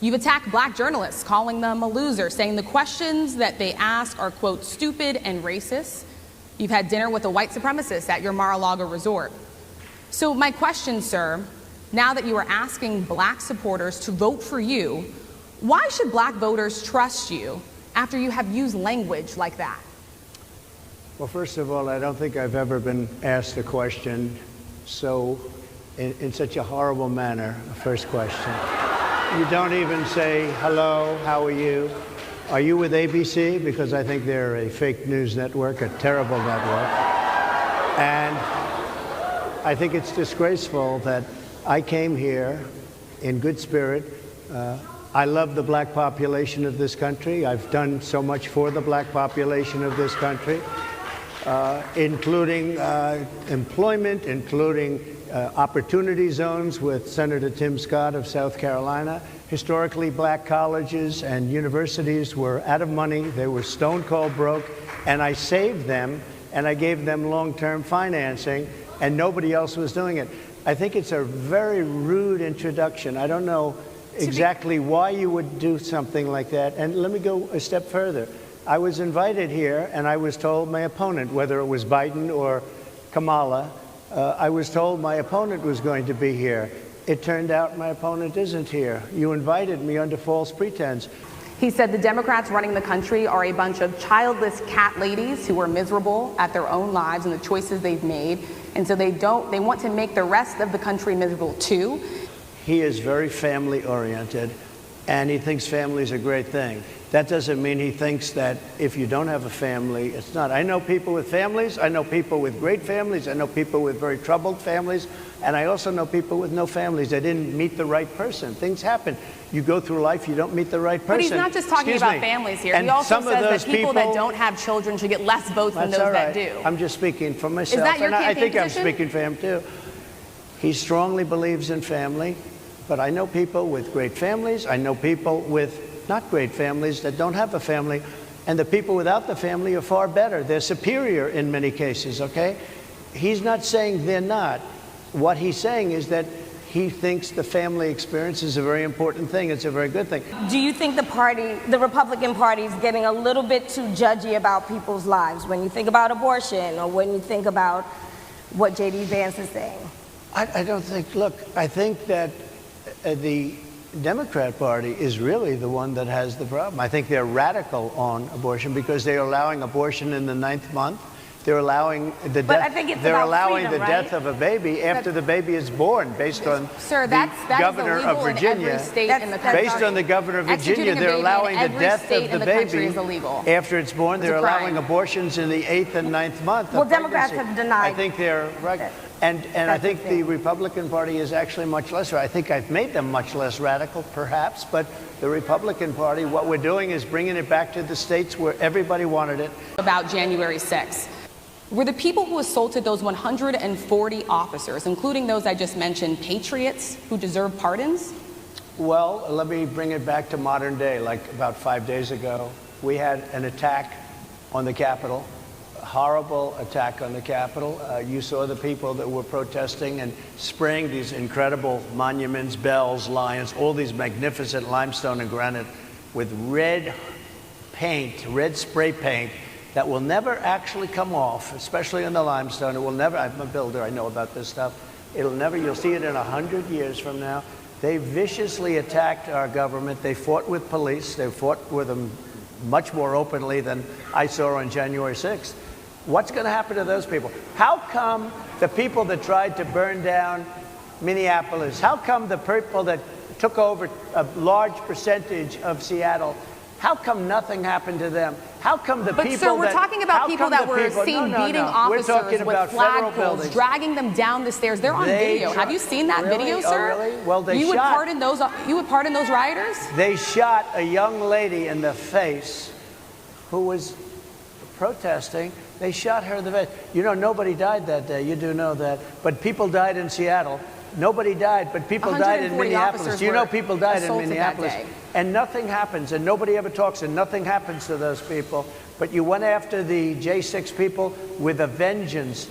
You've attacked black journalists, calling them a loser, saying the questions that they ask are, quote, stupid and racist. You've had dinner with a white supremacist at your Mar-a-Lago resort. So my question, sir, now that you are asking black supporters to vote for you, why should black voters trust you after you have used language like that? Well, first of all, I don't think I've ever been asked a question in such a horrible manner. First question. You don't even say, hello, how are you? Are you with ABC? Because I think they're a fake news network, a terrible network. And I think it's disgraceful that I came here in good spirit. I love the black population of this country. I've done so much for the black population of this country, including employment, including opportunity zones with Senator Tim Scott of South Carolina. Historically, black colleges and universities were out of money. They were stone cold broke, and I saved them, and I gave them long-term financing, and nobody else was doing it. I think it's a very rude introduction. I don't know exactly why you would do something like that. And let me go a step further. I was invited here, and I was told my opponent, whether it was Biden or Kamala, I was told my opponent was going to be here. It turned out my opponent isn't here. You invited me under false pretense. He said the Democrats running the country are a bunch of childless cat ladies who are miserable at their own lives and the choices they've made. And so they want to make the rest of the country miserable too. He is very family oriented, and he thinks family is a great thing. That doesn't mean he thinks that if you don't have a family, it's not. I know people with families. I know people with great families. I know people with very troubled families. And I also know people with no families. They didn't meet the right person. Things happen. You go through life, you don't meet the right person. But he's not just talking about families here. And he also some says of those that people that don't have children should get less votes than those that do. I'm just speaking for myself. Is that your and I think position? I'm speaking for him too. He strongly believes in family, but I know people with great families. I know people with not great families that don't have a family, and the people without the family are far better. They're superior in many cases, okay? He's not saying they're not. What he's saying is that he thinks the family experience is a very important thing. It's a very good thing. Do you think the Republican Party is getting a little bit too judgy about people's lives when you think about abortion or when you think about what J.D. Vance is saying? I don't think, look, I think that the Democrat Party is really the one that has the problem. I think they're radical on abortion because they're allowing abortion in the 9th month. They're allowing the death of a baby after the baby is born, based on the governor of Virginia. Based on the governor of Virginia, they're allowing the death of the baby after it's born. They're allowing abortions in the 8th and 9th month. Well, Democrats have denied. I think they're right. And I think the Republican Party is actually much less. I think I've made them much less radical, perhaps, but the Republican Party, what we're doing is bringing it back to the states where everybody wanted it. About January 6th. Were the people who assaulted those 140 officers, including those I just mentioned, patriots who deserve pardons? Well, let me bring it back to modern day. Like about 5 days ago, we had an attack on the Capitol, a horrible attack on the Capitol. You saw the people that were protesting and spraying these incredible monuments, bells, lions, all these magnificent limestone and granite with red paint, red spray paint, that will never actually come off, especially in the limestone. It will never, I'm a builder, I know about this stuff. It'll never, you'll see it in 100 years from now. They viciously attacked our government. They fought with police. They fought with them much more openly than I saw on January 6th. What's going to happen to those people? How come the people that tried to burn down Minneapolis, how come the people that took over a large percentage of Seattle, how come nothing happened to them? How come the people But sir, we're talking about people that were seen beating officers with flagpoles, dragging them down the stairs. They're on video. Have you seen that video, sir? Oh, really? Well, you would pardon those rioters? They shot a young lady in the face who was protesting. They shot her in the face. You know, nobody died that day. You do know that. But people died in Seattle. Nobody died, but people died in Minneapolis. You know people died in Minneapolis. And nothing happens, and nobody ever talks, and nothing happens to those people. But you went after the J6 people with a vengeance.